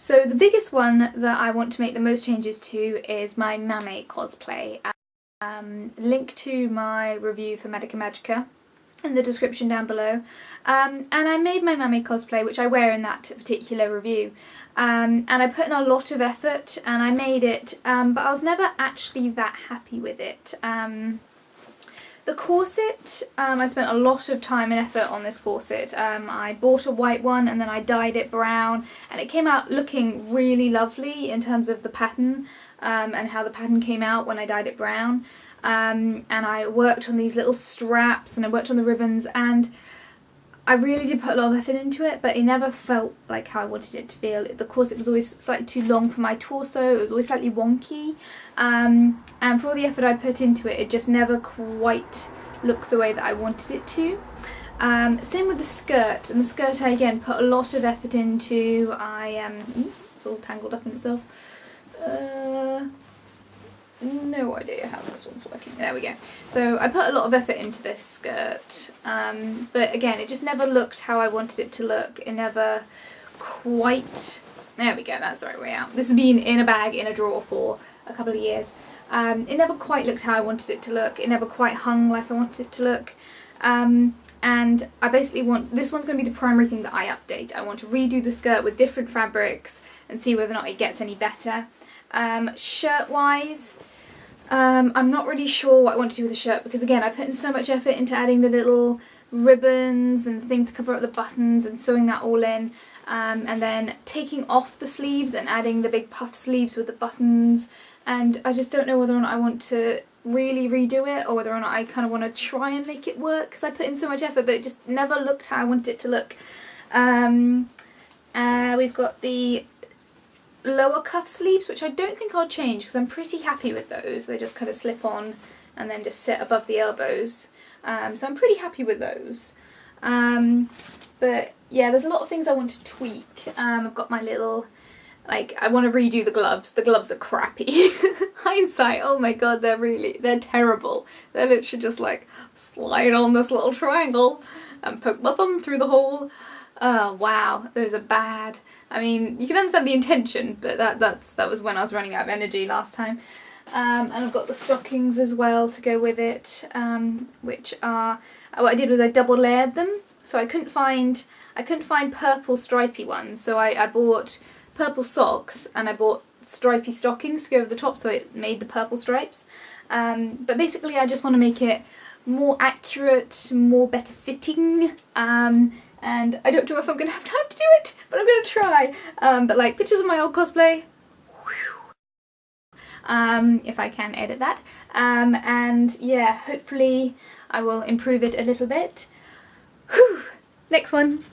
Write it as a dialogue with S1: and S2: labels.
S1: So the biggest one that I want to make the most changes to is my Mami cosplay. Link to my review for Madoka in the description down below. And I made my Mami cosplay, which I wear in that particular review. And I put in a lot of effort and I made it, but I was never actually that happy with it. The corset, I spent a lot of time and effort on this corset. I bought a white one and then I dyed it brown, and it came out looking really lovely in terms of the pattern and how the pattern came out when I dyed it brown. And I worked on these little straps and I worked on the ribbons, and I really did put a lot of effort into it, but it never felt like how I wanted it to feel. The corset was always slightly too long for my torso, it was always slightly wonky, and for all the effort I put into it, it just never quite looked the way that I wanted it to. Same with the skirt, and the skirt I again put a lot of effort into. It's all tangled up in itself. No idea how this one's working. There we go. So I put a lot of effort into this skirt, but again, it just never looked how I wanted it to look. It never quite... There we go, that's the right way out. This has been in a bag, in a drawer for a couple of years. It never quite looked how I wanted it to look. It never quite hung like I wanted it to look. And I basically want... This one's going to be the primary thing that I update. I want to redo the skirt with different fabrics and see whether or not it gets any better. Shirt-wise, I'm not really sure what I want to do with the shirt, because again, I put in so much effort into adding the little ribbons and things to cover up the buttons and sewing that all in, and then taking off the sleeves and adding the big puff sleeves with the buttons, and I just don't know whether or not I want to really redo it or whether or not I kind of want to try and make it work, because I put in so much effort but it just never looked how I wanted it to look. We've got the lower cuff sleeves, which I don't think I'll change because I'm pretty happy with those. They just kind of slip on and then just sit above the elbows. So I'm pretty happy with those. But yeah, there's a lot of things I want to tweak. I've got my little, like, I want to redo the gloves. The gloves are crappy. Hindsight, oh my god, they're terrible. They're literally just like, slide on this little triangle and poke my thumb through the hole. Oh wow, those are bad. I mean, you can understand the intention, but that was when I was running out of energy last time. And I've got the stockings as well to go with it, which are, what I did was I double layered them. So I couldn't find purple stripy ones, so I bought purple socks and I bought stripy stockings to go over the top, so it made the purple stripes. But basically I just want to make it more accurate, more better fitting, and I don't know if I'm going to have time to do it, but I'm going to try. But like pictures of my old cosplay, if I can edit that, and yeah, hopefully I will improve it a little bit. Whew. Next one.